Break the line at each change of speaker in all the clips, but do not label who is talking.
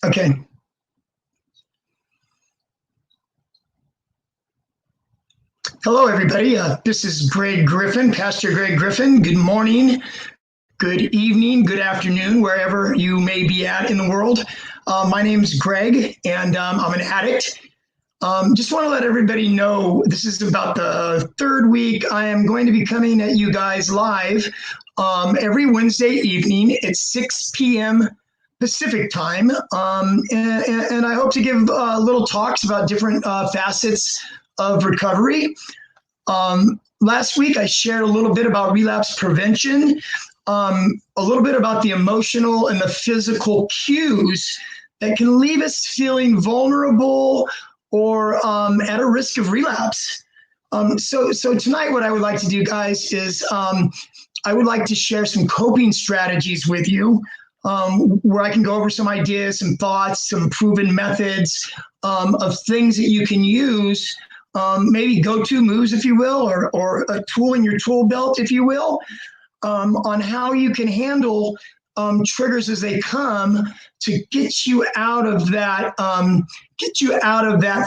Okay. Hello, everybody. This is Greg Griffin, Pastor Greg Griffin. Good morning, good evening, good afternoon, wherever you may be at in the world. My name's Greg, and I'm an addict. Just want to let everybody know this is about the third week. I am going to be coming at you guys live every Wednesday evening at 6 p.m. Pacific time. And I hope to give little talks about different facets of recovery. Last week, I shared a little bit about relapse prevention, a little bit about the emotional and the physical cues that can leave us feeling vulnerable or at a risk of relapse. So tonight, what I would like to do, guys, is I would like to share some coping strategies with you, where I can go over some ideas, some thoughts, some proven methods of things that you can use, maybe go-to moves, if you will, or a tool in your tool belt, if you will, on how you can handle triggers as they come to get you out of that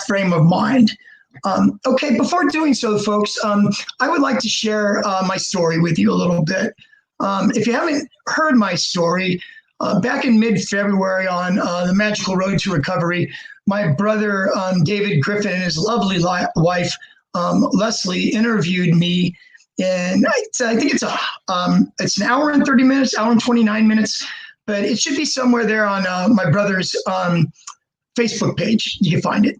frame of mind. Okay, before doing so, folks, I would like to share my story with you a little bit. If you haven't heard my story, back in mid-February on the Magical Road to Recovery, my brother, David Griffin, and his lovely wife, Leslie, interviewed me. And I think it's an hour and 30 minutes, hour and 29 minutes, but it should be somewhere there on my brother's Facebook page. You can find it.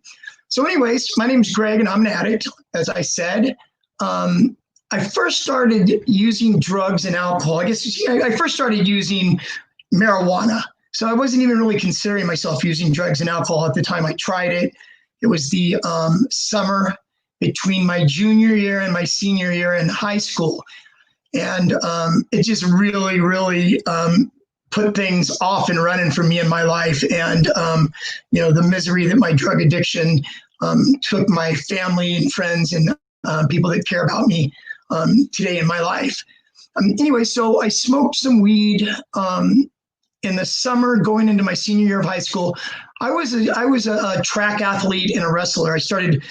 So anyways, my name's Greg, and I'm an addict, as I said. I first started using drugs and alcohol. I guess I first started using marijuana. So I wasn't even really considering myself using drugs and alcohol at the time I tried it. It was the summer between my junior year and my senior year in high school. And it just really, really put things off and running for me in my life. And, the misery that my drug addiction took my family and friends and people that care about me today in my life. Anyway, so I smoked some weed in the summer going into my senior year of high school. I was a track athlete and a wrestler. I started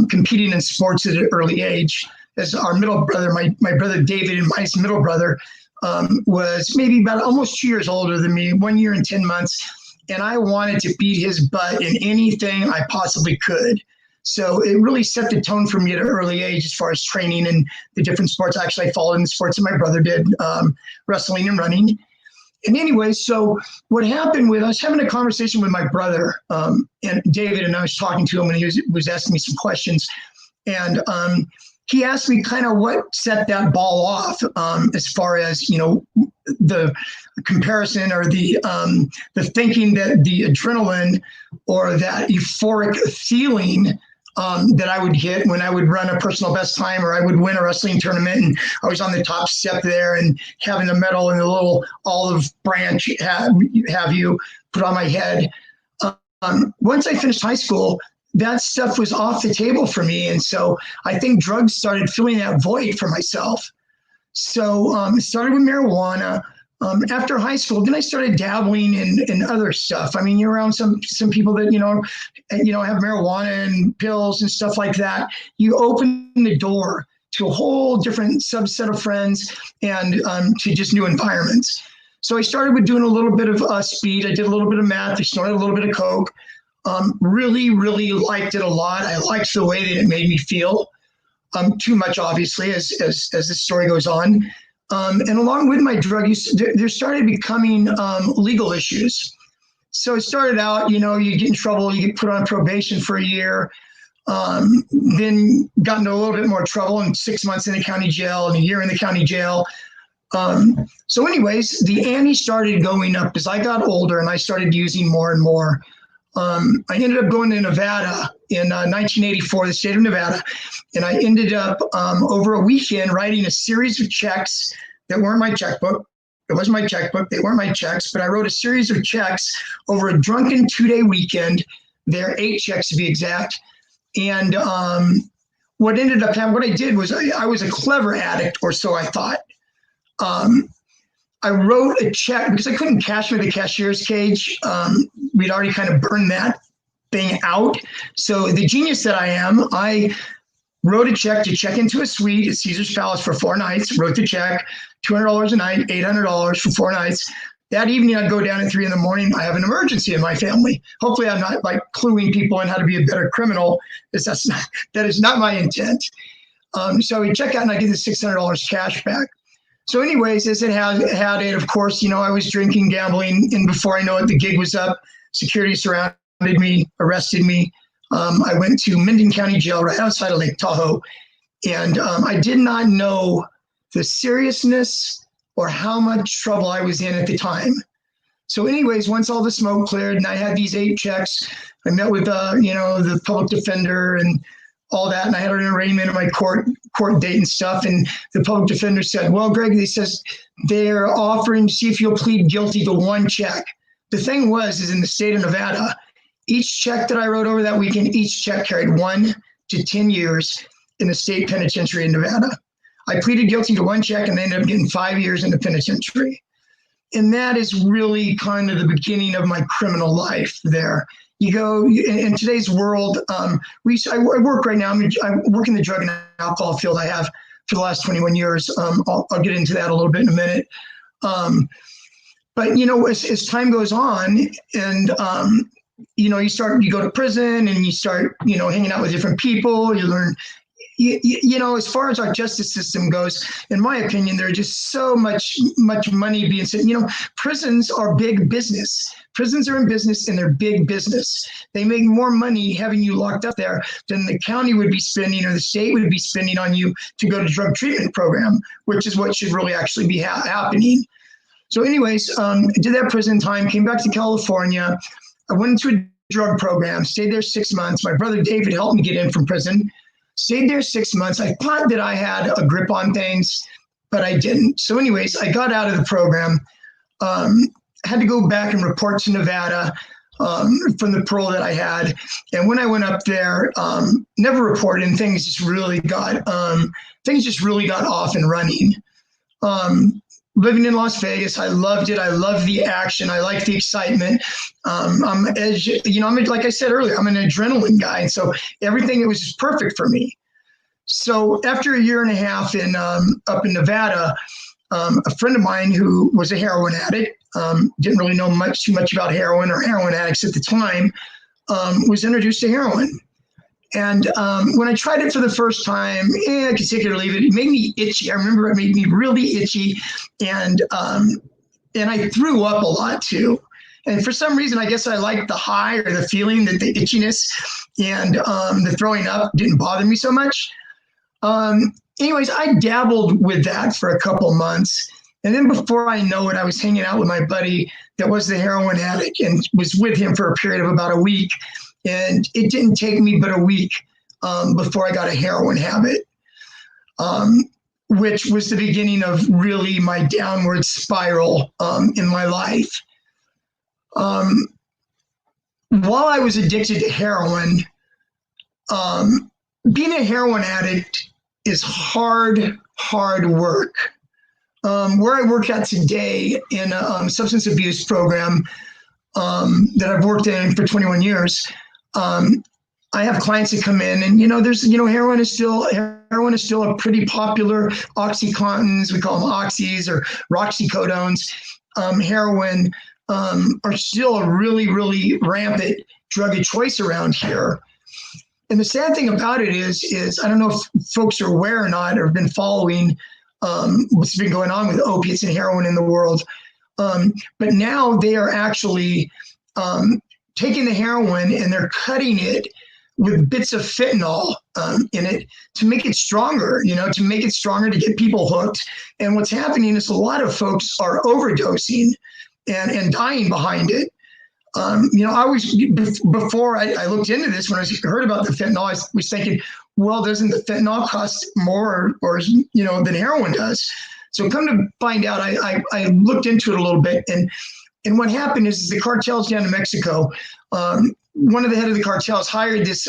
competing in sports at an early age. As our middle brother, my brother David, and my middle brother was maybe about almost 2 years older than me, 1 year and 10 months. And I wanted to beat his butt in anything I possibly could. So it really set the tone for me at an early age as far as training and the different sports. Actually, I followed in the sports that my brother did, wrestling and running. And anyway, so what happened I was having a conversation with my brother and David, and I was talking to him, and he was asking me some questions. And he asked me kind of what set that ball off as far as, the comparison or the thinking that the adrenaline or that euphoric feeling that I would get when I would run a personal best time, or I would win a wrestling tournament and I was on the top step there and having the medal and the little olive branch have you put on my head. Once I finished high school, that stuff was off the table for me. And so I think drugs started filling that void for myself. So it started with marijuana. After high school, then I started dabbling in other stuff. I mean, you're around some people that, have marijuana and pills and stuff like that. You open the door to a whole different subset of friends and to just new environments. So I started with doing a little bit of speed. I did a little bit of meth. I snorted a little bit of coke. Really, really liked it a lot. I liked the way that it made me feel. Too much, obviously, as the story goes on. And along with my drug use, there started becoming legal issues. So it started out, you get in trouble, you get put on probation for a year, then got into a little bit more trouble, and 6 months in the county jail and a year in the county jail. So anyways, the ante started going up as I got older and I started using more and more. I ended up going to Nevada in 1984, the state of Nevada, and I ended up over a weekend writing a series of checks that weren't my checkbook. It wasn't my checkbook. They weren't my checks, but I wrote a series of checks over a drunken 2-day weekend. There are 8 checks to be exact. And what ended up happening, what I did was I was a clever addict, or so I thought. I wrote a check because I couldn't cash me the cashier's cage we'd already kind of burned that thing out. So the genius that I am, I wrote a check to check into a suite at Caesar's Palace for 4 nights, wrote the check, $200 a night, $800 for 4 nights. That evening, I'd go down at 3 a.m. I have an emergency in my family. Hopefully, I'm not like cluing people in how to be a better criminal, because that is not my intent. So we check out and I get the $600 cash back. So anyways, as it had it, of course, I was drinking, gambling, and before I know it, the gig was up. Security surrounded me, arrested me. I went to Minden County Jail right outside of Lake Tahoe, and I did not know the seriousness or how much trouble I was in at the time. So anyways, once all the smoke cleared and I had these 8 checks, I met with, the public defender and all that. And I had an arraignment of my court date and stuff. And the public defender said, well, Greg, he says, they're offering to see if you'll plead guilty to 1 check. The thing is in the state of Nevada, each check that I wrote over that weekend, each check carried 1 to 10 years in the state penitentiary in Nevada. I pleaded guilty to 1 check and ended up getting 5 years in the penitentiary. And that is really kind of the beginning of my criminal life there. You go in today's world, I work right now. I work in the drug and alcohol field. I have for the last 21 years. I'll get into that a little bit in a minute. But, as time goes on and, you go to prison and you start, hanging out with different people, you learn, as far as our justice system goes, in my opinion, there's just so much money being spent. Prisons are big business. Prisons are in business and they're big business. They make more money having you locked up there than the county would be spending or the state would be spending on you to go to drug treatment program, which is what should really actually be happening. So anyways, did that prison time, came back to California. I went into a drug program, stayed there 6 months. My brother David helped me get in from prison. Stayed there 6 months. I thought that I had a grip on things, but I didn't. So anyways, I got out of the program, had to go back and report to Nevada from the parole that I had. And when I went up there, never reported, and things just really got off and running. Living in Las Vegas, I loved it. I loved the action. I liked the excitement. Like I said earlier, I'm an adrenaline guy. And so everything, it was just perfect for me. So after a year and a half up in Nevada, a friend of mine who was a heroin addict, didn't really know too much about heroin or heroin addicts at the time, was introduced to heroin. And when I tried it for the first time, I could take it or leave it. It made me itchy. I remember it made me really itchy. And I threw up a lot too. And for some reason, I guess I liked the high or the feeling that the itchiness and the throwing up didn't bother me so much. Anyways, I dabbled with that for a couple months. And then before I know it, I was hanging out with my buddy that was the heroin addict and was with him for a period of about a week. And it didn't take me but a week before I got a heroin habit, which was the beginning of really my downward spiral in my life. While I was addicted to heroin, being a heroin addict is hard work. Where I work at today in a substance abuse program that I've worked in for 21 years, I have clients that come in and, heroin is still a pretty popular. Oxycontins, we call them oxys or roxycodones. Heroin are still a really, really rampant drug of choice around here. And the sad thing about it is I don't know if folks are aware or not or have been following what's been going on with opiates and heroin in the world. But now they are actually taking the heroin and they're cutting it with bits of fentanyl in it to make it stronger, to get people hooked. And what's happening is a lot of folks are overdosing and dying behind it. Before I looked into this, when I heard about the fentanyl, I was thinking, well, doesn't the fentanyl cost more or than heroin does? So come to find out, I looked into it a little bit, and what happened is the cartels down in Mexico, one of the head of the cartels hired this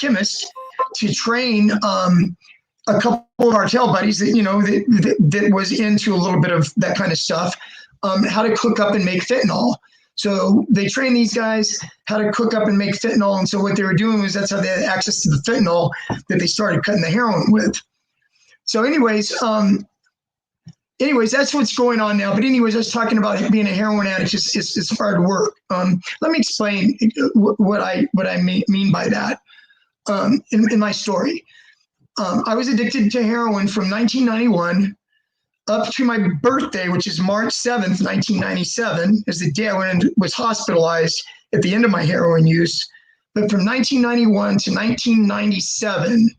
chemist to train a couple of cartel buddies that was into a little bit of that kind of stuff, how to cook up and make fentanyl. So they trained these guys how to cook up and make fentanyl. And so what they were doing was that's how they had access to the fentanyl that they started cutting the heroin with. So anyways, that's what's going on now. But anyways, I was talking about being a heroin addict is hard work. Let me explain what I mean by that in my story. I was addicted to heroin from 1991 up to my birthday, which is March 7th, 1997, is the day I was hospitalized at the end of my heroin use. But from 1991 to 1997,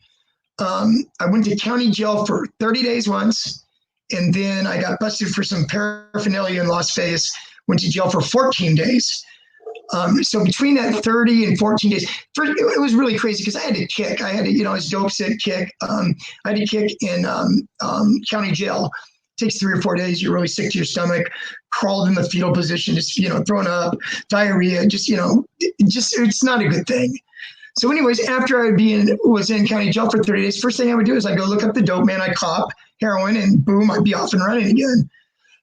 I went to county jail for 30 days once. And then I got busted for some paraphernalia in Las Vegas, went to jail for 14 days. So between that 30 and 14 days, first, it was really crazy because I had to kick. I had to, I was dope sick, kick. I had to kick in county jail. It takes 3 or 4 days. You're really sick to your stomach, crawled in the fetal position, just, throwing up, diarrhea, it's not a good thing. So anyways, after I was in county jail for 30 days, first thing I would do is I go look up the dope man, I cop heroin, and boom, I'd be off and running again.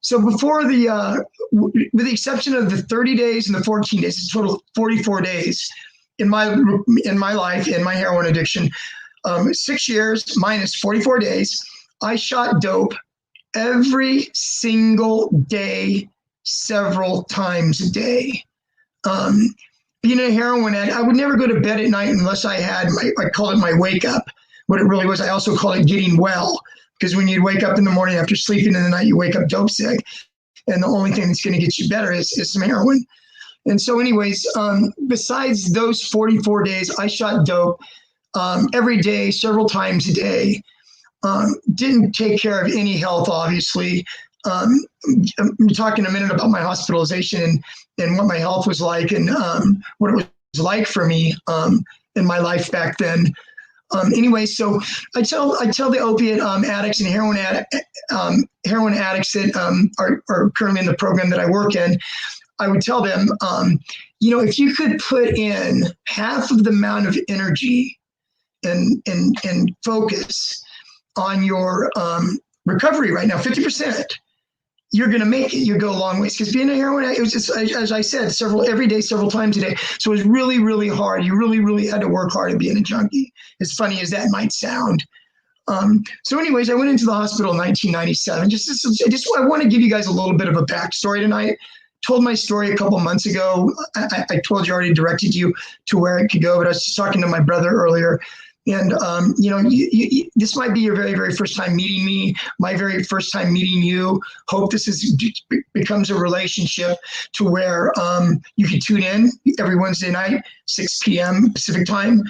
So before with the exception of the 30 days and the 14 days, it's a total of 44 days in my life, in my heroin addiction, 6 years minus 44 days, I shot dope every single day, several times a day. Being a heroin addict, I would never go to bed at night unless I had I call it my wake up. What it really was, I also call it getting well. Because when you wake up in the morning after sleeping in the night, you wake up dope sick. And the only thing that's going to get you better is some heroin. And so anyways, besides those 44 days, I shot dope every day, several times a day. Didn't take care of any health, obviously. I'm talking a minute about my hospitalization and what my health was like and what it was like for me in my life back then. Anyway, so I tell the opiate addicts and heroin addicts that are currently in the program that I work in, I would tell them, if you could put in half of the amount of energy and focus on your recovery right now, 50%, you're going to make it. You go a long ways. Because being a heroin addict, it was just, as I said, every day, several times a day. So it was really, really hard. You really, really had to work hard at being a junkie, as funny as that might sound. So anyways, I went into the hospital in 1997. I want to give you guys a little bit of a backstory tonight. Told my story a couple months ago. I told you, already directed you to where it could go, but I was just talking to my brother earlier. And, this might be your very, very first time meeting me, my very first time meeting you. Hope this becomes a relationship to where you can tune in every Wednesday night, 6 p.m. Pacific time.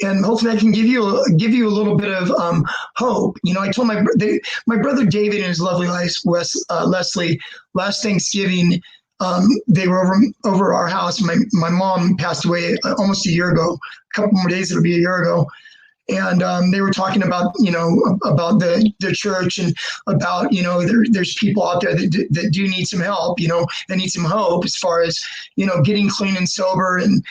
And hopefully I can give you a little bit of hope. I told my brother David and his lovely wife, Leslie, last Thanksgiving, they were over our house. My mom passed away almost a year ago. A couple more days, it'll be a year ago. And they were talking about, about the church and about, there's people out there that do need some help, and need some hope as far as, getting clean and sober and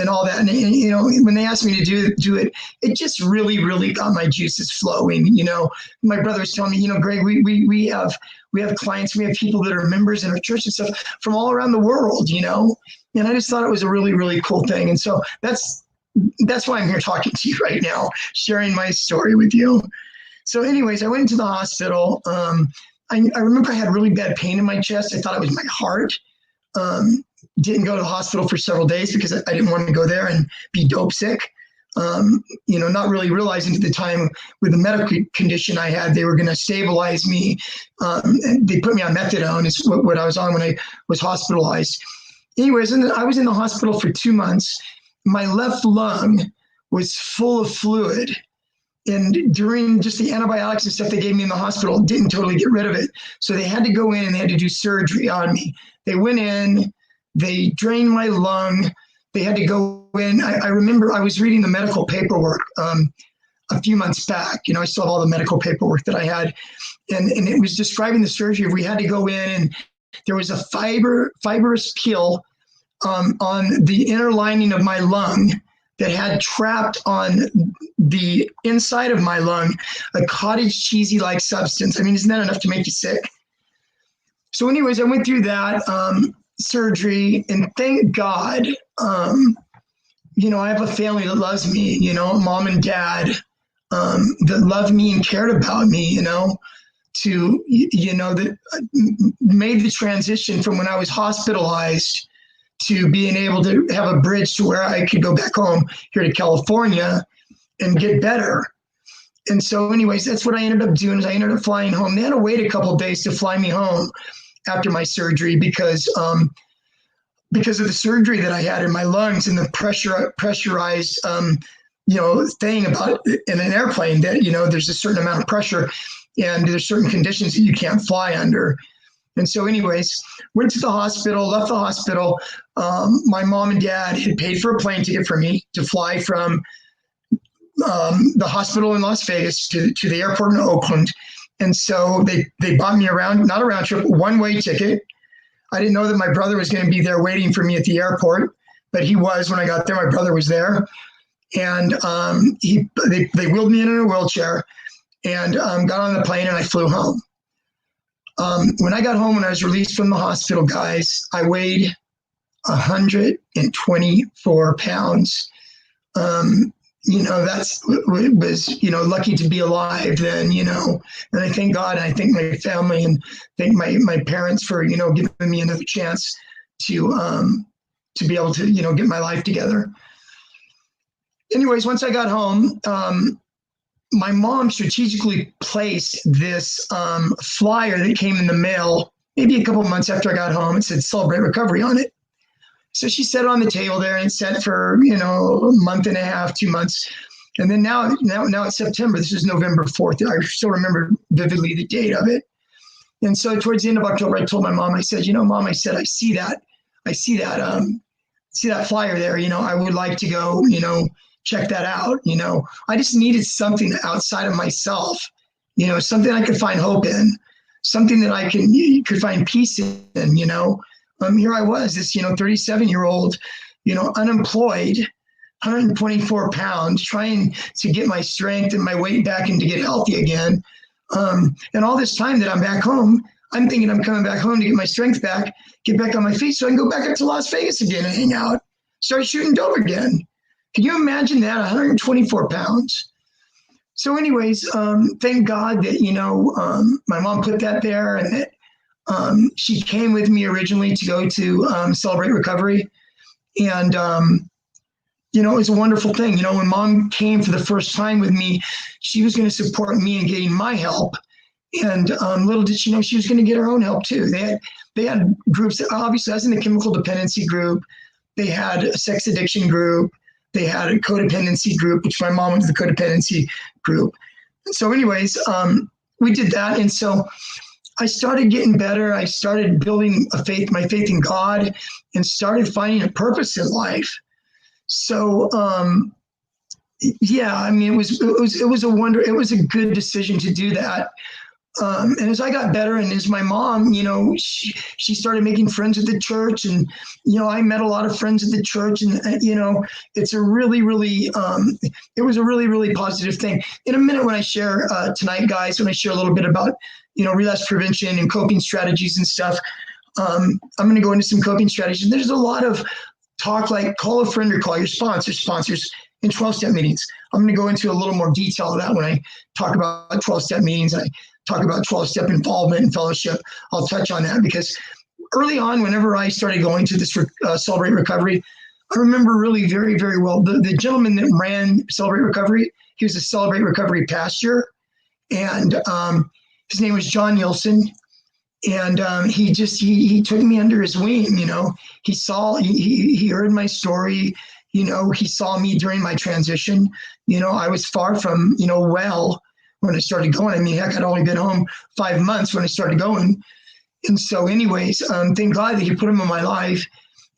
all that. And when they asked me to do it, it just really, really got my juices flowing. My brother was telling me, Greg, we have clients, we have people that are members in our church and stuff from all around the world, and I just thought it was a really, really cool thing. And so that's why I'm here talking to you right now, sharing my story with you. So anyways, I went into the hospital. I remember I had really bad pain in my chest. I thought it was my heart. Didn't go to the hospital for several days because I didn't want to go there and be dope sick. Not really realizing at the time with the medical condition I had, they were going to stabilize me. And they put me on methadone is what I was on when I was hospitalized. Anyways, I was in the hospital for 2 months. My left lung was full of fluid. And during just the antibiotics and stuff they gave me in the hospital, didn't totally get rid of it. So they had to go in and they had to do surgery on me. They went in, they drained my lung. They had to go in. I remember I was reading the medical paperwork a few months back. I still have all the medical paperwork that I had. And it was describing the surgery. We had to go in and there was a fibrous peel on the inner lining of my lung that had trapped on the inside of my lung a cottage cheesy-like substance. I mean, isn't that enough to make you sick? So anyways, I went through that. surgery, and thank God, I have a family that loves me, mom and dad, that loved me and cared about me, that made the transition from when I was hospitalized to being able to have a bridge to where I could go back home here to California and get better. And so anyways, that's what I ended up doing is I ended up flying home. They had to wait a couple of days to fly me home after my surgery because of the surgery that I had in my lungs and the pressurized, thing about it in an airplane that, there's a certain amount of pressure and there's certain conditions that you can't fly under. And so anyways, went to the hospital, left the hospital. My mom and dad had paid for a plane ticket for me to fly from the hospital in Las Vegas to the airport in Oakland. And so they bought me not a round trip, one-way ticket. I didn't know that my brother was going to be there waiting for me at the airport, but he was when I got there. My brother was there. And they wheeled me in a wheelchair and got on the plane and I flew home. When I got home, when I was released from the hospital, guys, I weighed 124 pounds. Was lucky to be alive then, and I thank God, and I thank my family and thank my parents for, giving me another chance to be able to, get my life together. Anyways, once I got home, my mom strategically placed this flyer that came in the mail maybe a couple of months after I got home. It said "Celebrate Recovery" on it. So she set it on the table there and sat for, a month and a half, 2 months. And then now it's September. This is November 4th. I still remember vividly the date of it. And so towards the end of October, I told my mom, I said, Mom, I said, I see that flyer there. I would like to go, check that out. I just needed something outside of myself, something I could find hope in, something that I could find peace in, here I was, this, 37-year-old, unemployed, 124 pounds, trying to get my strength and my weight back and to get healthy again. And all this time that I'm back home, I'm thinking I'm coming back home to get my strength back, get back on my feet so I can go back up to Las Vegas again and hang out, start shooting dope again. Can you imagine that? 124 pounds. So anyways, thank God that, my mom put that there and that she came with me originally to go to Celebrate Recovery. And, it was a wonderful thing. When Mom came for the first time with me, she was going to support me in getting my help. And little did she know she was going to get her own help too. They had groups. Obviously, I was in the chemical dependency group. They had a sex addiction group. They had a codependency group, which my mom went to the codependency group. And so anyways, we did that. And so I started getting better. I started building my faith in God, and started finding a purpose in life. So, it was a wonder. It was a good decision to do that. And as I got better, and as my mom, she started making friends at the church, and, I met a lot of friends at the church, and, it's a really, really, it was a really, really positive thing. In a minute, when I share tonight, guys, when I share a little bit about, relapse prevention and coping strategies and stuff, I'm going to go into some coping strategies. There's a lot of talk like call a friend or call your sponsors in 12-step meetings. I'm going to go into a little more detail of that when I talk about 12-step meetings and I talk about 12-step involvement and fellowship. I'll touch on that because early on, whenever I started going to this Celebrate Recovery, I remember really very, very well the gentleman that ran Celebrate Recovery. He was a Celebrate Recovery pastor, and his name was John Nielsen. And he took me under his wing. He heard my story. He saw me during my transition. I was far from well when I started going. I mean, heck, I'd only been home 5 months when I started going. And so anyways, thank God that he put him in my life.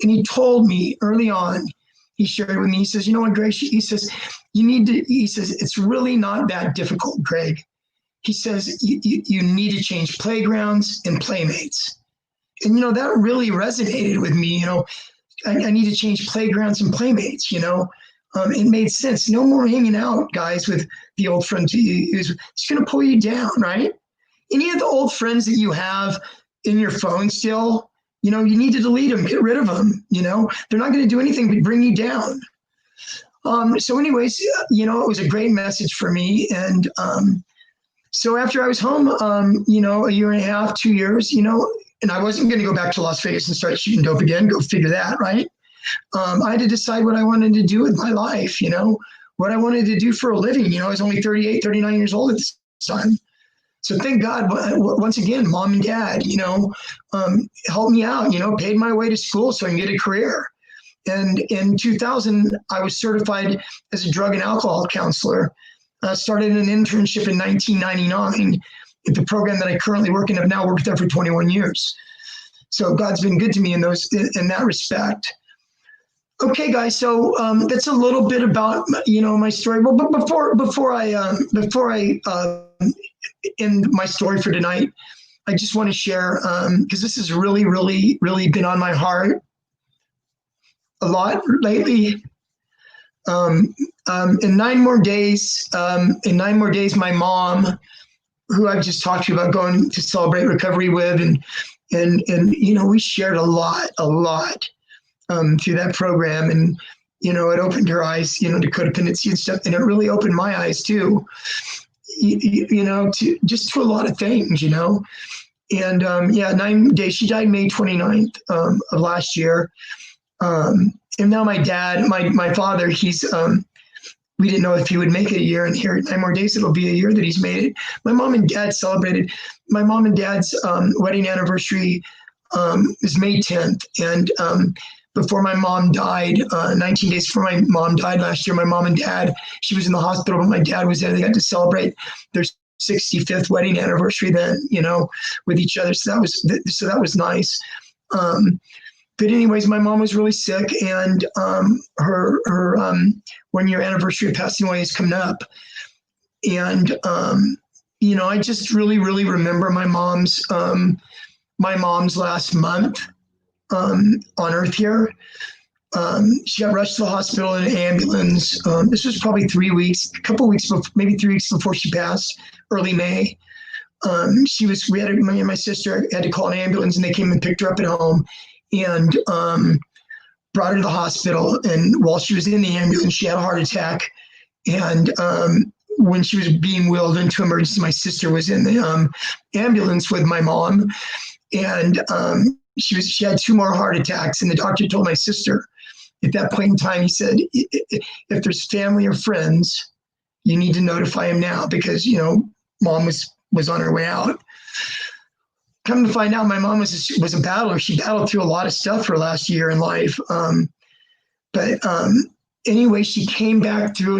And he told me early on, he shared with me, he says, what, Greg? He says, it's really not that difficult, Greg. He says, you need to change playgrounds and playmates. And, that really resonated with me. I need to change playgrounds and playmates, it made sense. No more hanging out, guys, with the old friends it's going to pull you down, right? Any of the old friends that you have in your phone still, you need to delete them, get rid of them. They're not going to do anything but bring you down. So anyways, it was a great message for me. And so after I was home, a year and a half, 2 years, and I wasn't going to go back to Las Vegas and start shooting dope again. Go figure that, right? I had to decide what I wanted to do with my life, what I wanted to do for a living. I was only 38, 39 years old at this time. So thank God, once again, mom and dad, helped me out, paid my way to school so I can get a career. And in 2000, I was certified as a drug and alcohol counselor. Started an internship in 1999 at the program that I currently work in. I've now worked there for 21 years. So God's been good to me in that respect. Okay, guys. So that's a little bit about my story. Well, but before I end my story for tonight, I just want to share because this has really, really, really been on my heart a lot lately. In 9 more days, my mom, who I've just talked to you about going to celebrate recovery with, and we shared a lot through that program, and it opened her eyes, to codependency and stuff, and it really opened my eyes too, to a lot of things, and 9 days. She died May 29th of last year. And now my dad, my father, he's, we didn't know if he would make it a year, and here 9 more days, it'll be a year that he's made it. My mom and dad celebrated. My mom and dad's wedding anniversary is May 10th. And before my mom died, 19 days before my mom died last year, my mom and dad, she was in the hospital, but my dad was there. They got to celebrate their 65th wedding anniversary then, with each other. So that was nice. But anyways, my mom was really sick, and her 1-year anniversary of passing away is coming up. And I just really, really remember my mom's last month on Earth here. She got rushed to the hospital in an ambulance. This was probably 3 weeks, a couple weeks, maybe 3 weeks before she passed, early May. Me and my sister had to call an ambulance, and they came and picked her up at home and brought her to the hospital. And while she was in the ambulance, she had a heart attack. And when she was being wheeled into emergency, my sister was in the ambulance with my mom. And she had 2 more heart attacks. And the doctor told my sister at that point in time, he said, if there's family or friends, you need to notify him now, because, mom was on her way out. Come to find out, my mom was a battler. She battled through a lot of stuff her last year in life. But anyway, she came back to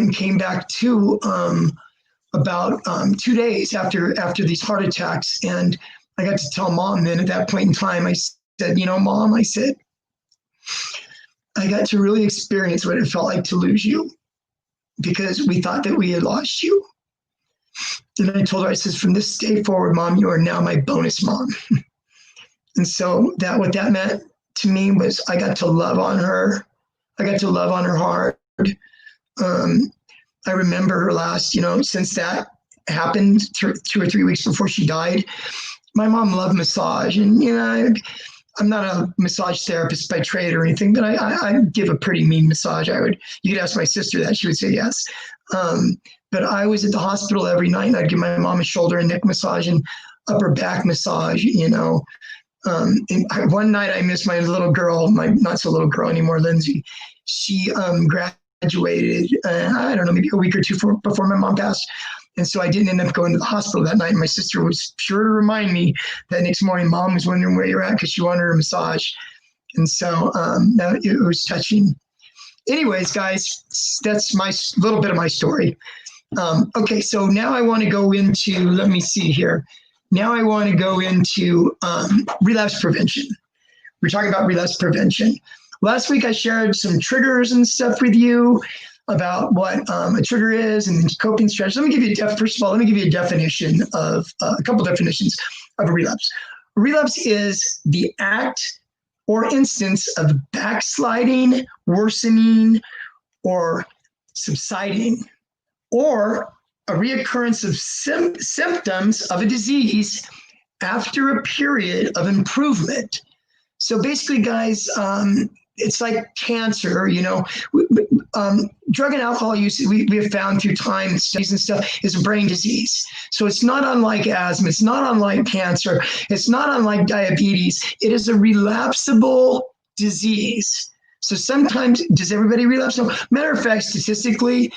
about 2 days after these heart attacks. And I got to tell mom then at that point in time, I said, Mom, I said, I got to really experience what it felt like to lose you, because we thought that we had lost you. And I told her, I says, from this day forward, Mom, you are now my bonus mom. And so what that meant to me was I got to love on her. I got to love on her hard. I remember her last, since that happened 2 or 3 weeks before she died, my mom loved massage. And, I'm not a massage therapist by trade or anything, but I give a pretty mean massage. You could ask my sister that, she would say yes. But I was at the hospital every night, and I'd give my mom a shoulder and neck massage and upper back massage, And one night I missed my little girl, my not so little girl anymore, Lindsay. She graduated, I don't know, maybe a week or two before my mom passed. And so I didn't end up going to the hospital that night. My sister was sure to remind me that next morning, Mom was wondering where you're at, because she wanted her massage. And so it was touching. Anyways, guys, that's my little bit of my story. Okay, so now I want to go into, let me see here. Now I want to go into relapse prevention. We're talking about relapse prevention. Last week I shared some triggers and stuff with you about what a trigger is and coping strategies. Let me give you a definition of a couple definitions of a relapse. A relapse is the act or instance of backsliding, worsening, or subsiding, or a reoccurrence of symptoms of a disease after a period of improvement. So basically, guys, it's like cancer, drug and alcohol use, we have found through time studies and stuff, is a brain disease. So it's not unlike asthma. It's not unlike cancer. It's not unlike diabetes. It is a relapsable disease. So sometimes, does everybody relapse? No. Matter of fact, statistically,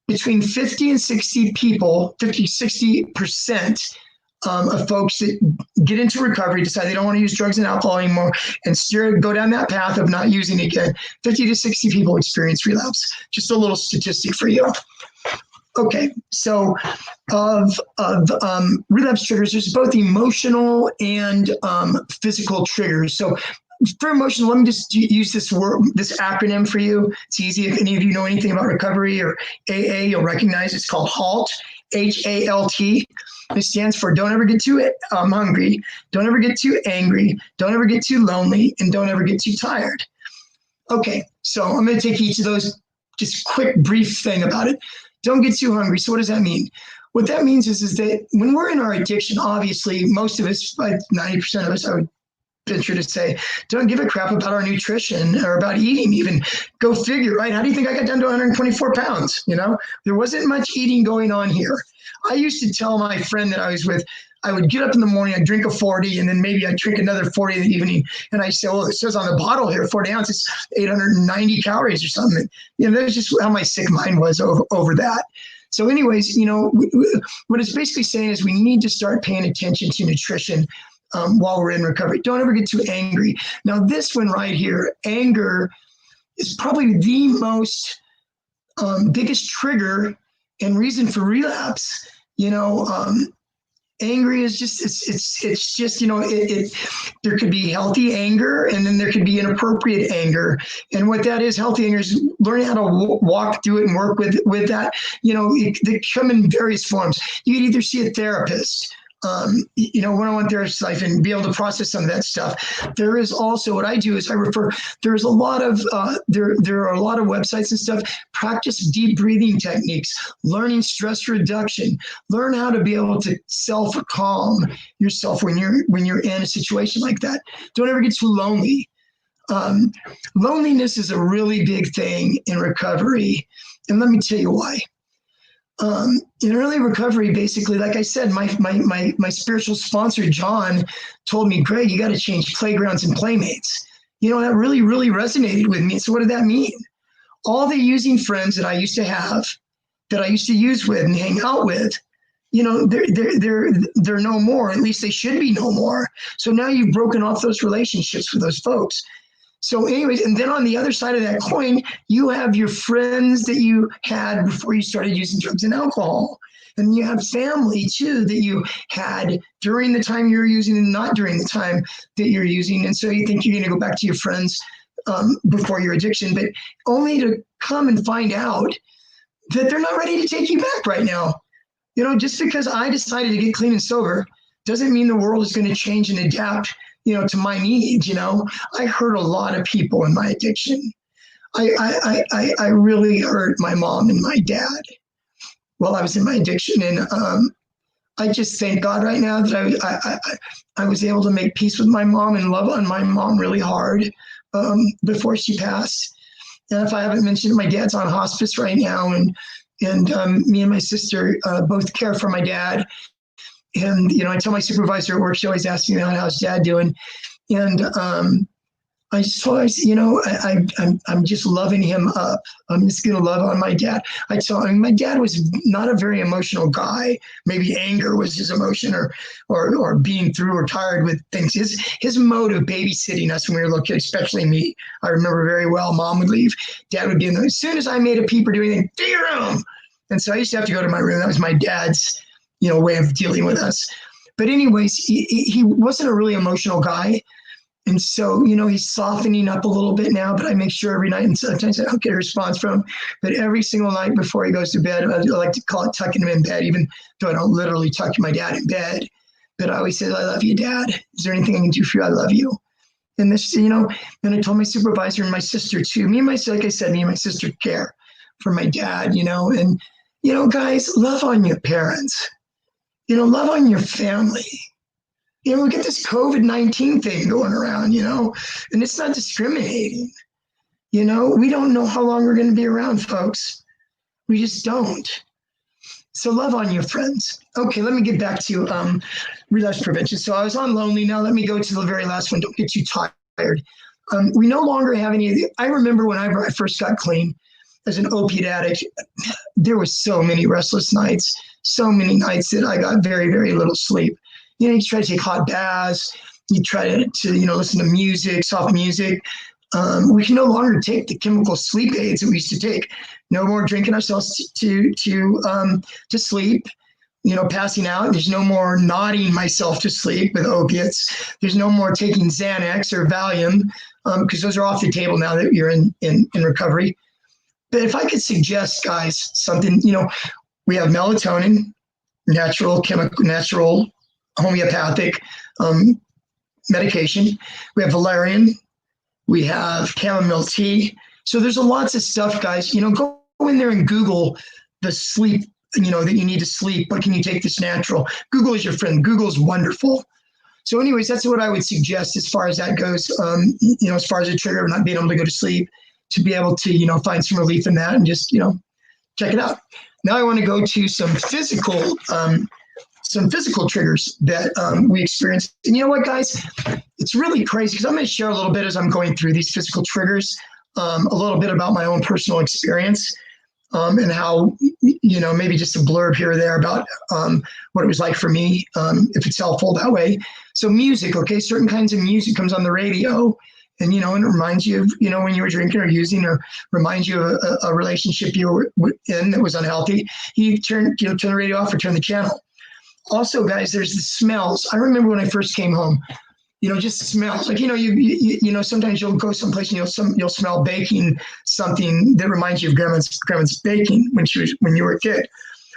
between 50 and 60 people, 50, 60% of folks that get into recovery, decide they don't want to use drugs and alcohol anymore, and go down that path of not using it again, 50 to 60 people experience relapse. Just a little statistic for you. Okay, so of relapse triggers, there's both emotional and physical triggers. So for emotional, let me just use this acronym for you. It's easy. If any of you know anything about recovery or AA, you'll recognize it's called HALT, HALT. It stands for don't ever get too hungry, don't ever get too angry, don't ever get too lonely, and don't ever get too tired. Okay, so I'm going to take each of those, just quick, brief thing about it. Don't get too hungry. So what does that mean? What that means is that when we're in our addiction, obviously, most of us, like 90% of us, I would venture to say, don't give a crap about our nutrition or about eating even. Go figure, right? How do you think I got down to 124 pounds? There wasn't much eating going on here. I used to tell my friend that I was with, I would get up in the morning, I'd drink a 40, and then maybe I'd drink another 40 in the evening. And I say, well, it says on the bottle here, 40 ounces, 890 calories or something. That's just how my sick mind was over that. So anyways, what it's basically saying is we need to start paying attention to nutrition while we're in recovery. Don't ever get too angry. Now, this one right here, anger is probably the most biggest trigger and reason for relapse. Angry is just, it's just, there could be healthy anger, and then there could be inappropriate anger. And what that is, healthy anger is learning how to walk through it and work with that. They come in various forms. You could either see a therapist, one-on-one therapist life, and be able to process some of that stuff. There is also, what I do is I refer, there's a lot of, there are a lot of websites and stuff, practice deep breathing techniques, learning stress reduction, learn how to be able to self-calm yourself when you're in a situation like that. Don't ever get too lonely. Loneliness is a really big thing in recovery. And let me tell you why. In early recovery, basically, like I said, my spiritual sponsor, John, told me, Greg, you got to change playgrounds and playmates. That really, really resonated with me. So what did that mean? All the using friends that I used to have, that I used to use with and hang out with, they're no more. At least they should be no more. So now you've broken off those relationships with those folks. So anyways, and then on the other side of that coin, you have your friends that you had before you started using drugs and alcohol. And you have family too that you had during the time you were using and not during the time that you're using. And so you think you're going to go back to your friends before your addiction, but only to come and find out that they're not ready to take you back right now. Just because I decided to get clean and sober doesn't mean the world is going to change and adapt to my needs. I hurt a lot of people in my addiction. I really hurt my mom and my dad while I was in my addiction. And I just thank God right now that I was able to make peace with my mom and love on my mom really hard before she passed. And if I haven't mentioned, my dad's on hospice right now, and me and my sister both care for my dad. And, I tell my supervisor at work, she always asks me, how's dad doing? And I just told her, I'm just loving him up. I'm just going to love on my dad. My dad was not a very emotional guy. Maybe anger was his emotion, or being through or tired with things. His mode of babysitting us when we were little kids, especially me, I remember very well. Mom would leave. Dad would be in there. As soon as I made a peep or do anything, to your room. And so I used to have to go to my room. That was my dad's way of dealing with us. But anyways, he wasn't a really emotional guy. And so, he's softening up a little bit now, but I make sure every night, and sometimes I don't get a response from him, but every single night before he goes to bed, I like to call it tucking him in bed, even though I don't literally tuck my dad in bed. But I always say, I love you, Dad. Is there anything I can do for you? I love you. And this, and I told my supervisor and my sister too. Like I said, me and my sister care for my dad, and, guys, love on your parents. Love on your family. We get this COVID-19 thing going around, and it's not discriminating. We don't know how long we're going to be around, folks. We just don't. So love on your friends. Okay, let me get back to relapse prevention. So I was on lonely. Now let me go to the very last one. Don't get too tired. We no longer have any of the, I remember whenever I first got clean as an opiate addict, there were so many restless nights, so many nights that I got very, very little sleep. You try to take hot baths, you try to listen to music, soft music. We can no longer take the chemical sleep aids that we used to take. No more drinking ourselves to sleep, passing out. There's no more nodding myself to sleep with opiates. There's no more taking Xanax or Valium, because those are off the table now that you're in recovery. But if I could suggest, guys, something, we have melatonin, natural homeopathic medication. We have valerian. We have chamomile tea. So there's lots of stuff, guys. Go in there and Google the sleep, that you need to sleep. What can you take that's natural? Google is your friend. Google's wonderful. So anyways, that's what I would suggest as far as that goes. As far as a trigger of not being able to go to sleep, to be able to, find some relief in that and just, check it out. Now I want to go to some physical triggers that we experience. And you know what, guys? It's really crazy because I'm going to share a little bit as I'm going through these physical triggers, a little bit about my own personal experience, and how, maybe just a blurb here or there about what it was like for me, if it's helpful that way. So music, okay, certain kinds of music comes on the radio, and, and it reminds you of, when you were drinking or using, or reminds you of a relationship you were in that was unhealthy. You turn the radio off or turn the channel. Also, guys, there's the smells. I remember when I first came home, just smells. Like, you sometimes you'll go someplace and you'll smell baking, something that reminds you of grandma's baking when you were a kid.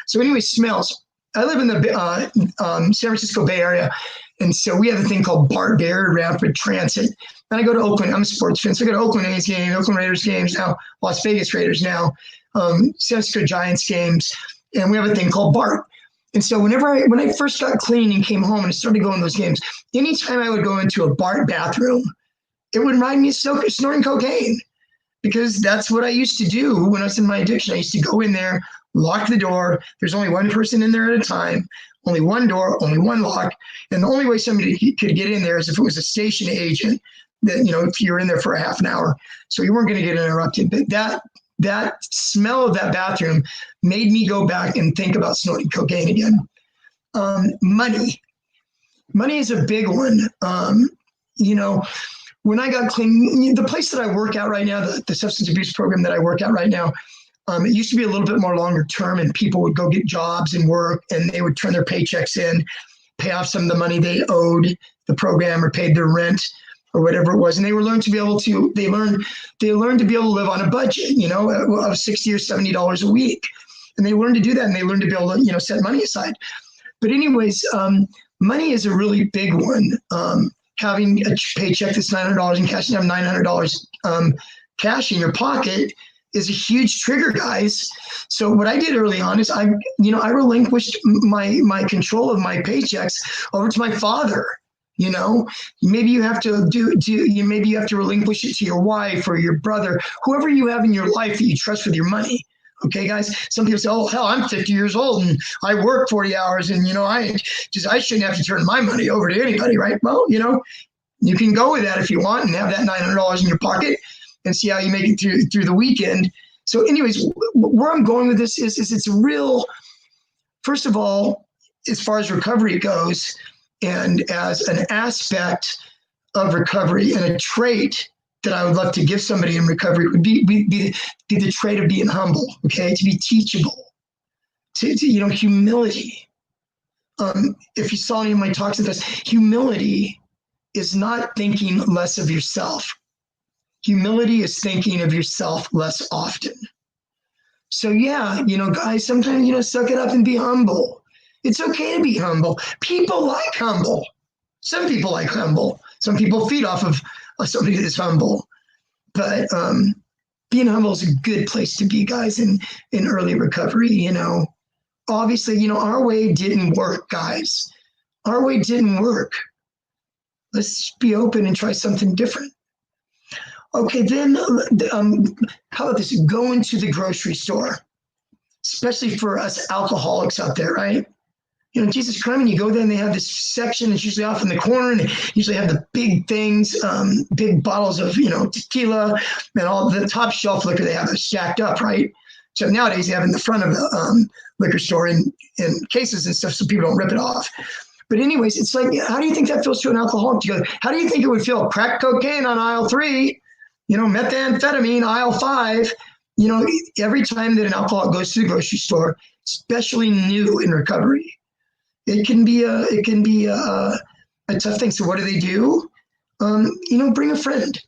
So anyway, smells. I live in the San Francisco Bay Area, and so we have a thing called BART, Bay Area Rapid Transit. And I go to Oakland. I'm a sports fan, so I go to Oakland A's games, Oakland Raiders games now, Las Vegas Raiders now, San Francisco Giants games, and we have a thing called BART. And so when I first got clean and came home and I started going to those games, anytime I would go into a BART bathroom, it would remind me of snorting cocaine, because that's what I used to do when I was in my addiction. I used to go in there, lock the door. There's only one person in there at a time, only one door, only one lock. And the only way somebody could get in there is if it was a station agent, that, if you were in there for a half an hour. So you weren't going to get interrupted. But that smell of that bathroom made me go back and think about snorting cocaine again. Money is a big one. When I got clean, the place that I work out right now, the substance abuse program that I work at right now, it used to be a little bit more longer term, and people would go get jobs and work, and they would turn their paychecks in, pay off some of the money they owed the program or paid their rent or whatever it was. And they learned to be able to live on a budget, of $60 or $70 a week. And they learned to do that, and they learned to be able to, set money aside. But anyways, money is a really big one. Having a paycheck that's $900 and cashing out $900 cash in your pocket is a huge trigger, guys. So what I did early on is I relinquished my control of my paychecks over to my father. Maybe you have to maybe you have to relinquish it to your wife or your brother, whoever you have in your life that you trust with your money. Okay, guys. Some people say, "Oh, hell, I'm 50 years old and I work 40 hours, and I shouldn't have to turn my money over to anybody, right?" Well, you can go with that if you want and have that $900 in your pocket and see how you make it through the weekend. So, anyways, where I'm going with this is it's real. First of all, as far as recovery goes, and as an aspect of recovery and a trait that I would love to give somebody in recovery would be the trait of being humble, okay? To be teachable, to humility. If you saw any of my talks in this, humility is not thinking less of yourself. Humility is thinking of yourself less often. So yeah, guys, sometimes, suck it up and be humble. It's okay to be humble. People like humble. Some people like humble. Some people feed off of somebody that's humble. But being humble is a good place to be, guys, in early recovery. Obviously, our way didn't work, guys. Our way didn't work. Let's be open and try something different. Okay, then how about this? Go into the grocery store, especially for us alcoholics out there, right? You know, Jesus Christ, when you go there and they have this section, it's usually off in the corner, and they usually have the big things, big bottles of, you know, tequila and all the top shelf liquor they have it stacked up, right? So nowadays they have it in the front of the liquor store in cases and stuff so people don't rip it off. But anyways, it's like, how do you think that feels to an alcoholic? How do you think it would feel? Crack cocaine on aisle 3, you know, methamphetamine, aisle 5. You know, every time that an alcoholic goes to the grocery store, especially new in recovery, it can be a tough thing. So what do? You know, bring a friend.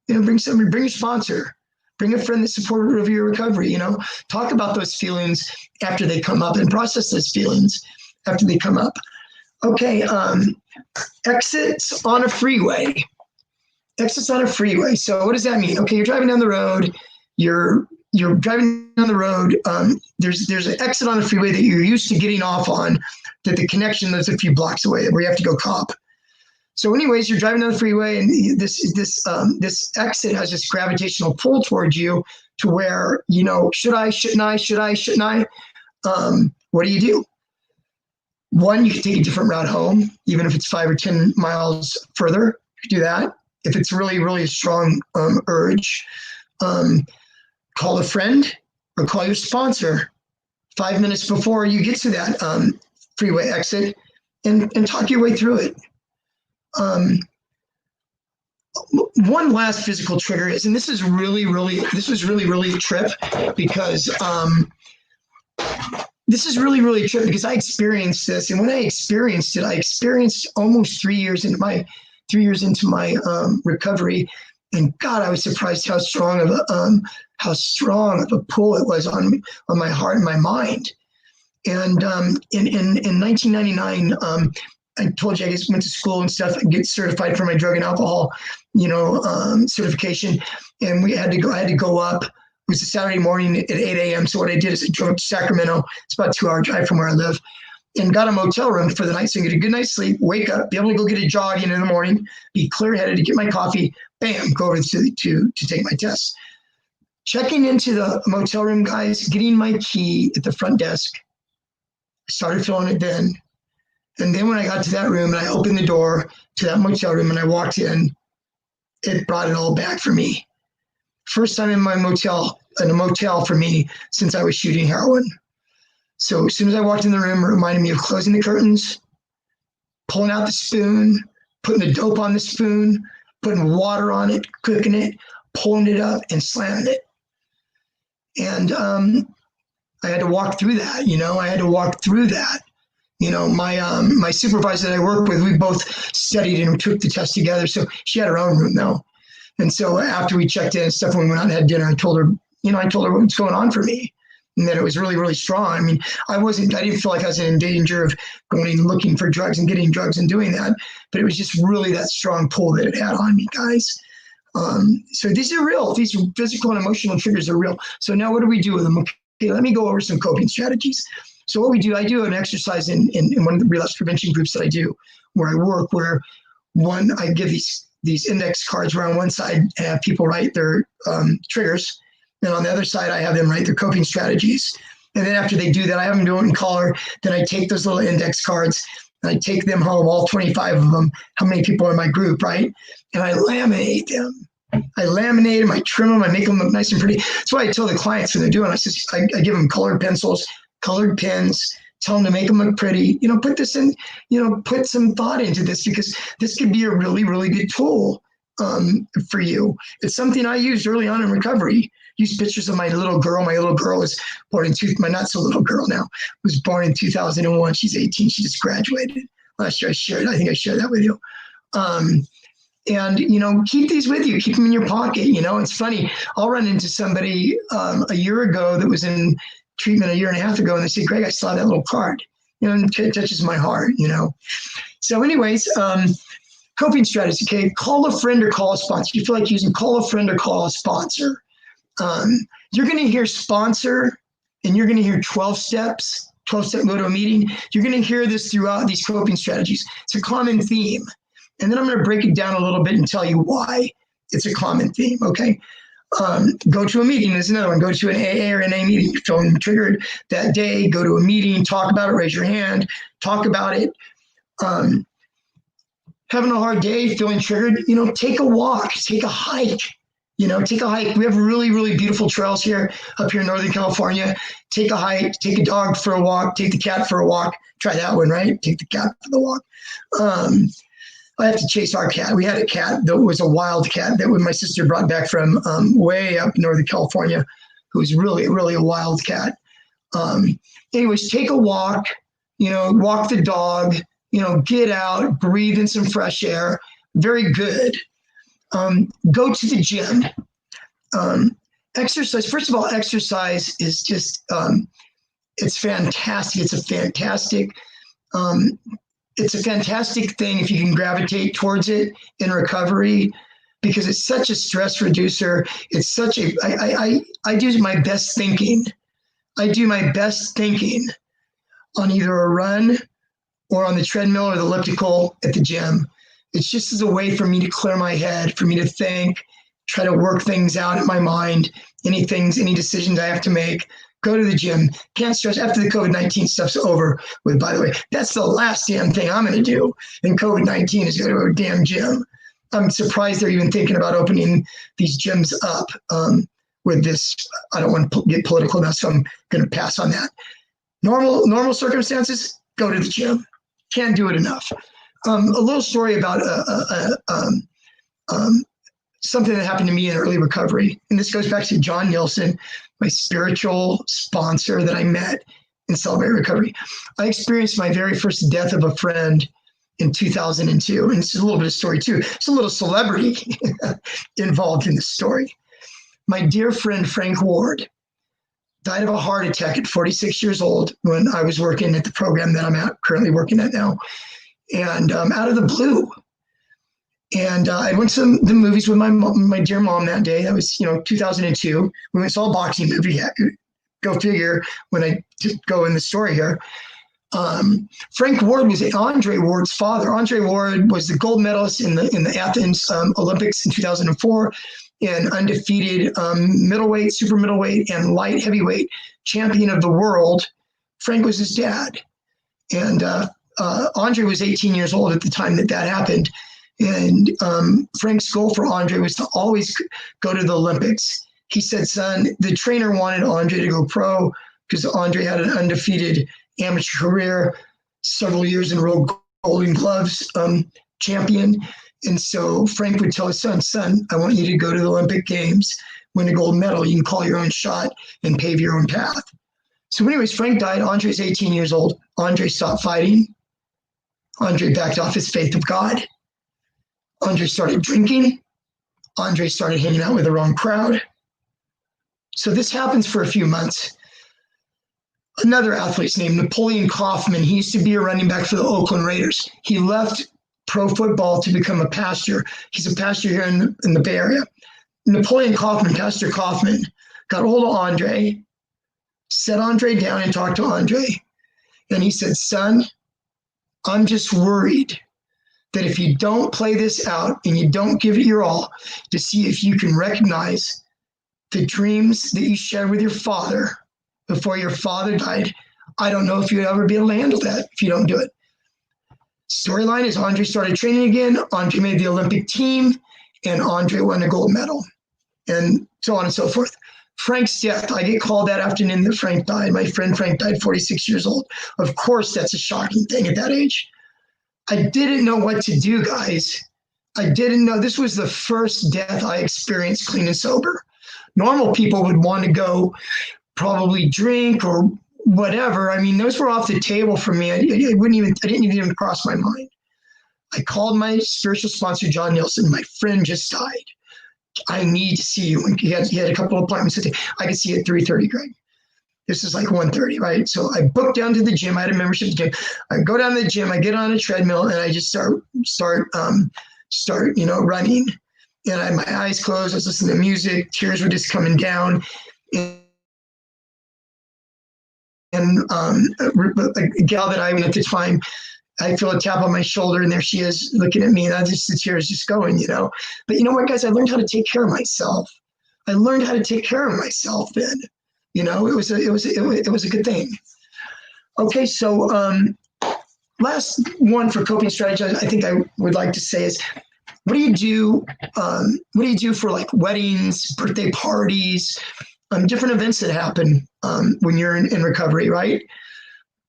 You know, bring somebody, bring a sponsor, bring a friend that's supportive of your recovery. You know, talk about those feelings after they come up and process those feelings after they come up. Okay, exits on a freeway. Exits on a freeway. So what does that mean? Okay, you're driving down the road. You're driving down the road. There's an exit on a freeway that you're used to getting off on, that the connection lives a few blocks away, where you have to go cop. So anyways, you're driving down the freeway, and this exit has this gravitational pull towards you, to where, you know, should I, shouldn't I? What do? One, you can take a different route home, even if it's 5 or 10 miles further. You can do that. If it's really, really a strong urge, call a friend or call your sponsor 5 minutes before you get to that freeway exit, and talk your way through it. One last physical trigger is, and this was really, really a trip, because I experienced this. And when I experienced it, I experienced almost 3 years into my recovery. And God, I was surprised how strong of a pull it was on my heart and my mind. And in 1999, I told you I just went to school and stuff and get certified for my drug and alcohol, you know, certification. And I had to go up. It was a Saturday morning at 8 a.m. So what I did is I drove to Sacramento. It's about a 2-hour drive from where I live, and got a motel room for the night, so I get a good night's sleep, wake up, be able to go get a jog in the morning, be clear-headed to get my coffee, bam, go over to take my test. Checking into the motel room, guys, getting my key at the front desk. I started feeling it then. And then when I got to that room and I opened the door to that motel room and I walked in, it brought it all back for me. First time in a motel for me since I was shooting heroin. So as soon as I walked in the room, it reminded me of closing the curtains, pulling out the spoon, putting the dope on the spoon, putting water on it, cooking it, pulling it up and slamming it. And I had to walk through that, you know, You know, my supervisor that I work with, we both studied and we took the test together. So she had her own room now. And so after we checked in and stuff, when we went out and had dinner, I told her what's going on for me, and that it was really, really strong. I mean, I didn't feel like I was in danger of going and looking for drugs and getting drugs and doing that, but it was just really that strong pull that it had on me, guys. So these are real. These physical and emotional triggers are real. So now what do we do with them? Okay, let me go over some coping strategies. So what we do, I do an exercise in one of the relapse prevention groups that I do, where I work, where I give these index cards where on one side I have people write their triggers, and on the other side I have them write their coping strategies. And then after they do that, I have them do it in color. Then I take those little index cards and I take them home, all 25 of them, how many people are in my group, right? And I laminate them. I laminate them, I trim them, I make them look nice and pretty. That's why I tell the clients when they're doing it, I give them colored pencils, colored pens, tell them to make them look pretty, you know, put this in, you know, put some thought into this, because this could be a really, really good tool for you. It's something I used early on in recovery. Used pictures of my little girl. My little girl was born in my not so little girl now, was born in 2001. She's 18. She just graduated last year. I think I shared that with you. And, you know, keep these with you, keep them in your pocket. You know, it's funny. I'll run into somebody a year ago that was in treatment a year and a half ago, and they say, Greg, I saw that little card, you know, and it touches my heart, you know. So anyways, coping strategies, okay, call a friend or call a sponsor. If you feel like using, call a friend or call a sponsor. You're going to hear sponsor, and you're going to hear 12 steps, 12-step go to a meeting. You're going to hear this throughout these coping strategies. It's a common theme. And then I'm going to break it down a little bit and tell you why it's a common theme, okay? Go to a meeting is another one. Go to an AA or NA meeting. You're feeling triggered that day. Go to a meeting, talk about it, raise your hand, talk about it. Having a hard day, feeling triggered, take a walk, take a hike. Take a hike. We have really, really beautiful trails here up here in Northern California. Take a hike, take a dog for a walk, take the cat for a walk. Try that one, right? Take the cat for the walk. I have to chase our cat. We had a cat that was a wild cat that my sister brought back from way up in Northern California, who was really, really a wild cat. Anyways, take a walk, walk the dog, get out, breathe in some fresh air. Very good. Go to the gym. Exercise. First of all, exercise is just, it's fantastic. It's a fantastic thing if you can gravitate towards it in recovery, because it's such a stress reducer. It's such a, I do my best thinking. I do my best thinking on either a run or on the treadmill or the elliptical at the gym. It's just as a way for me to clear my head, for me to think, try to work things out in my mind, any decisions I have to make. Go to the gym. Can't stress after the COVID-19 stuff's over with, by the way, that's the last damn thing I'm going to do in COVID-19 is go to a damn gym. I'm surprised they're even thinking about opening these gyms up with this. I don't want to get political now, so I'm going to pass on that. Normal circumstances, go to the gym. Can't do it enough. A little story about something that happened to me in early recovery. And this goes back to John Nielsen, my spiritual sponsor that I met in Celebrate Recovery. I experienced my very first death of a friend in 2002. And it's a little bit of story too. It's a little celebrity involved in the story. My dear friend, Frank Ward, died of a heart attack at 46 years old when I was working at the program that I'm currently working at now. And out of the blue. And I went to the movies with my dear mom that day. That was, 2002. We went and saw a boxing movie. Yeah, go figure when I go in the story here. Frank Ward was Andre Ward's father. Andre Ward was the gold medalist in the Athens Olympics in 2004 and undefeated middleweight, super middleweight, and light heavyweight champion of the world. Frank was his dad. And Andre was 18 years old at the time that happened. And Frank's goal for Andre was to always go to the Olympics. He said, son, the trainer wanted Andre to go pro because Andre had an undefeated amateur career, several years in a row, Golden Gloves champion. And so Frank would tell his son, I want you to go to the Olympic Games, win a gold medal. You can call your own shot and pave your own path. So anyways, Frank died. Andre's 18 years old. Andre stopped fighting. Andre backed off his faith of God. Andre started drinking. Andre started hanging out with the wrong crowd. So this happens for a few months. Another athlete's named Napoleon Kaufman. He used to be a running back for the Oakland Raiders. He left pro football to become a pastor. He's a pastor here in the Bay Area. Napoleon Kaufman, Pastor Kaufman, got a hold of Andre, sat Andre down and talked to Andre. And he said, son, I'm just worried that if you don't play this out and you don't give it your all to see if you can recognize the dreams that you shared with your father before your father died, I don't know if you'd ever be able to handle that if you don't do it. Storyline is Andre started training again. Andre made the Olympic team and Andre won a gold medal and so on and so forth. Frank's death, I get called that afternoon that Frank died. My friend Frank died 46 years old. Of course, that's a shocking thing at that age. I didn't know what to do, guys. I didn't know. This was the first death I experienced clean and sober. Normal people would want to go probably drink or whatever. I mean, those were off the table for me. I didn't even cross my mind. I called my spiritual sponsor, John Nielsen. My friend just died. I need to see you. He had a couple of appointments. I could see you at 3:30, Greg. This is like 1:30, right? So I booked down to the gym. I had a membership gym. I go down to the gym. I get on a treadmill and I just start running. And I had my eyes closed. I was listening to music. Tears were just coming down. And a gal that I went at the time, I feel a tap on my shoulder, and there she is looking at me, and the tears just going, But you know what, guys? I learned how to take care of myself. I learned how to take care of myself then. It was a good thing. Okay, so last one for coping strategy, I think I would like to say is, what do you do? What do you do for like weddings, birthday parties, different events that happen when you're in recovery, right?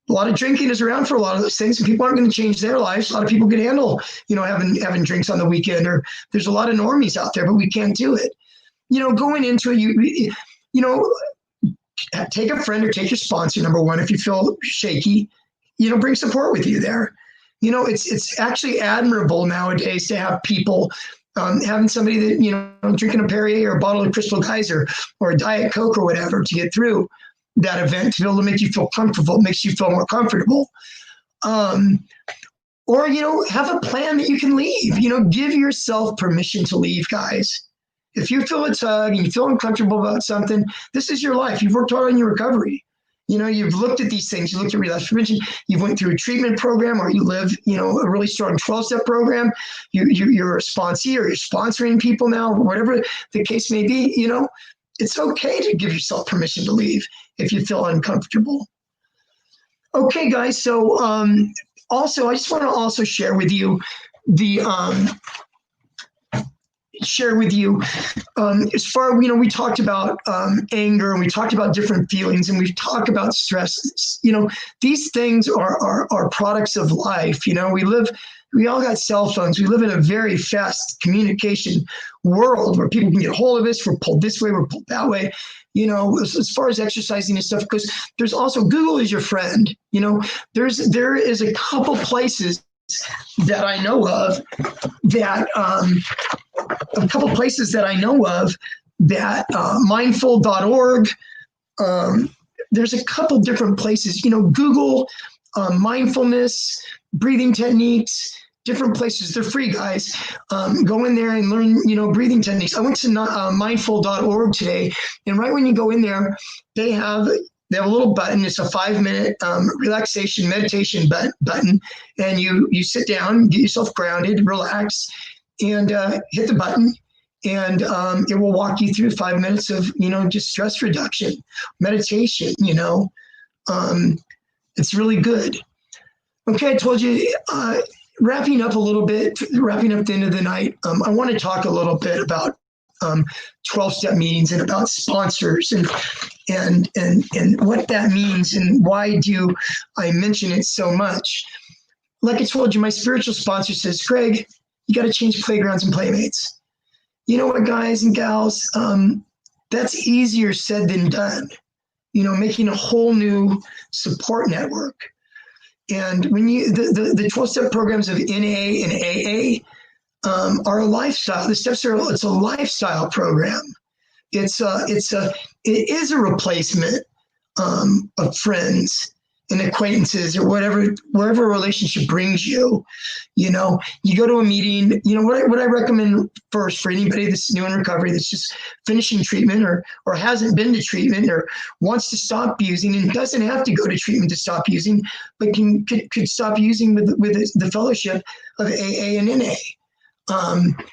A lot of drinking is around for a lot of those things, and people aren't going to change their lives. A lot of people can handle, having drinks on the weekend, or there's a lot of normies out there, but we can't do it. Going into it, take a friend or take your sponsor, number one. If you feel shaky, bring support with you there. It's actually admirable nowadays to have people, having somebody that, drinking a Perrier or a bottle of Crystal Geyser or a Diet Coke or whatever to get through that event, to be able to make you feel comfortable. It makes you feel more comfortable. Or, have a plan that you can leave. Give yourself permission to leave, guys. If you feel a tug and you feel uncomfortable about something, this is your life. You've worked hard on your recovery. You've looked at these things. You looked at relapse prevention. You went through a treatment program, or you live, a really strong 12-step program. You're a sponsee, or you're sponsoring people now, whatever the case may be. It's okay to give yourself permission to leave if you feel uncomfortable. Okay, guys. So also, I just want to also share with you as far, we talked about anger, and we talked about different feelings, and we've talked about stress. These things are products of life. We all got cell phones. We live in a very fast communication world where people can get hold of us. We're pulled this way, we're pulled that way. As far as exercising and stuff, because there's also Google is your friend. There is a couple places that I know of that mindful.org. There's a couple different places, Google mindfulness, breathing techniques, different places. They're free, guys. Go in there and learn, breathing techniques. I went to mindful.org today, and right when you go in there, they have a little button. It's a 5-minute relaxation meditation button, and you sit down, get yourself grounded, relax, and hit the button, and it will walk you through 5 minutes of just stress reduction, meditation. It's really good. Okay, I told you. Wrapping up the end of the night. I want to talk a little bit about 12-step meetings and about sponsors and what that means, and why do I mention it so much. Like I told you, my spiritual sponsor says, Greg, you got to change playgrounds and playmates. You know what, guys and gals, that's easier said than done. Making a whole new support network. And when the 12-step programs of NA and AA are a lifestyle. It's a lifestyle program. It is a replacement of friends and acquaintances, or wherever a relationship brings you. You go to a meeting. What I recommend first for anybody that's new in recovery, that's just finishing treatment, or hasn't been to treatment, or wants to stop using, and doesn't have to go to treatment to stop using, but could stop using with the fellowship of AA and NA.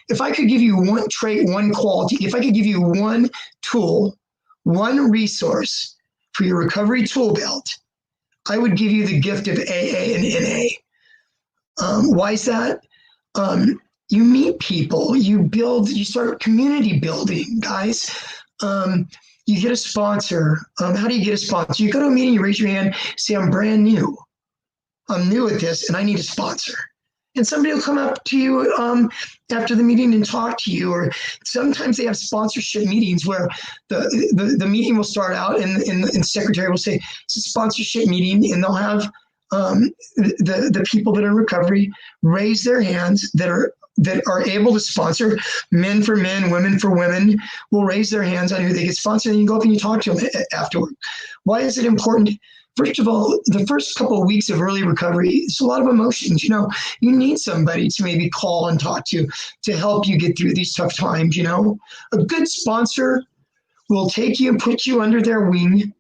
If I could give you one trait, one quality, if I could give you one tool, one resource for your recovery tool belt, I would give you the gift of AA and NA. Why is that? You meet people, you start community building, guys. You get a sponsor. How do you get a sponsor? You go to a meeting, you raise your hand, say, I'm brand new. I'm new at this, and I need a sponsor. And somebody will come up to you after the meeting and talk to you. Or sometimes they have sponsorship meetings where the meeting will start out, and the secretary will say, it's a sponsorship meeting, and they'll have the people that are in recovery raise their hands that are able to sponsor. Men for men, women for women will raise their hands on who they get sponsored, and you go up and you talk to them afterward. Why is it important? First of all, the first couple of weeks of early recovery, it's a lot of emotions. You need somebody to maybe call and talk to help you get through these tough times. A good sponsor will take you and put you under their wing,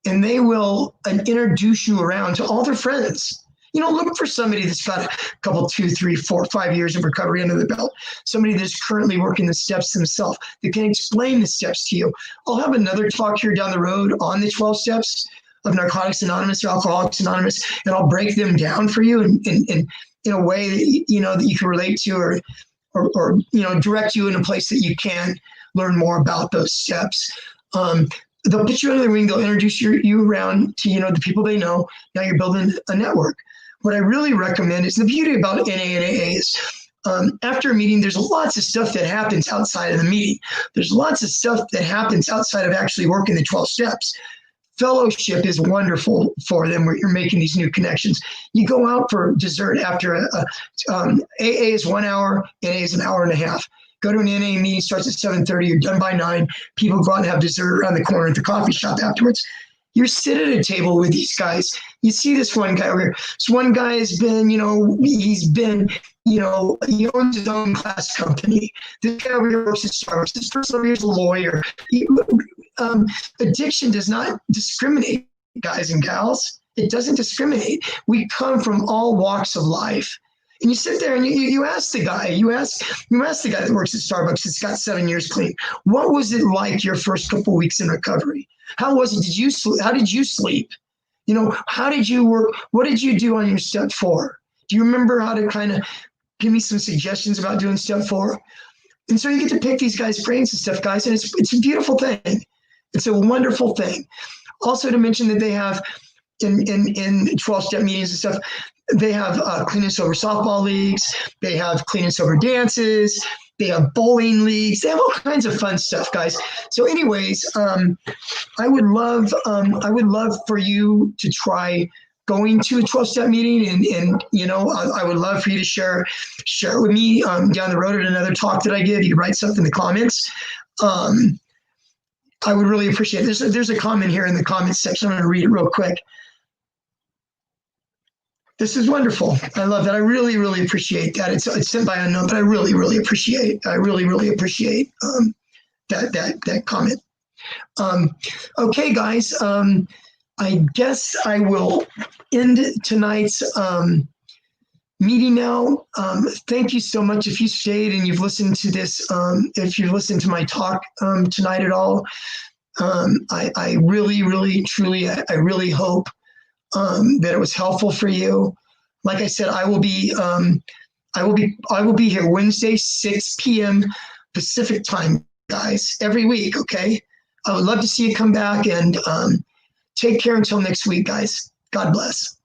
and they will introduce you around to all their friends. look for somebody that's got a couple, 2, 3, 4, 5 years of recovery under the belt. Somebody that's currently working the steps themselves that can explain the steps to you. I'll have another talk here down the road on the 12 steps of Narcotics Anonymous or Alcoholics Anonymous, and I'll break them down for you in a way that that you can relate to, or direct you in a place that you can learn more about those steps. They'll put you under the ring. They'll introduce you around to the people they know. Now you're building a network. What I really recommend is the beauty about NA and AA is after a meeting, there's lots of stuff that happens outside of the meeting. There's lots of stuff that happens outside of actually working the 12 steps. Fellowship is wonderful for them where you're making these new connections. You go out for dessert after AA is 1 hour, NA is an hour and a half. Go to an NA meeting, starts at 7:30, you're done by 9. People go out and have dessert around the corner at the coffee shop afterwards. You're sitting at a table with these guys. You see this one guy over here. This one guy has been, he owns his own glass company. This guy over here works at Starbucks. This person over here is a lawyer. Addiction does not discriminate, guys and gals. It doesn't discriminate. We come from all walks of life. And you sit there and you ask the guy, you ask the guy that works at Starbucks that's got 7 years clean, what was it like your first couple of weeks in recovery? How was it? Did you sleep? How did you sleep? How did you work? What did you do on your step 4? Do you remember how to kind of give me some suggestions about doing step 4? And so you get to pick these guys' brains and stuff, guys, and it's a beautiful thing. It's a wonderful thing. Also to mention that they have in 12-step meetings and stuff, they have clean and sober softball leagues. They have clean and sober dances. They have bowling leagues. They have all kinds of fun stuff, guys. So anyways, I would love for you to try going to a 12-step meeting, and I would love for you to share it with me down the road at another talk that I give. You can write something in the comments. I would really appreciate it. There's a comment here in the comments section. I'm going to read it real quick. This is wonderful. I love that. I really, really appreciate that. It's sent by unknown, but I really, really appreciate that comment. Okay, guys. I guess I will end tonight's meeting now. Thank you so much. If you stayed and you've listened to this, if you've listened to my talk tonight at all, I really, really, truly, I really hope that it was helpful for you. Like I said, I will be here Wednesday, 6 p.m. Pacific time, guys, every week. Okay. I would love to see you come back, and take care until next week, guys. God bless.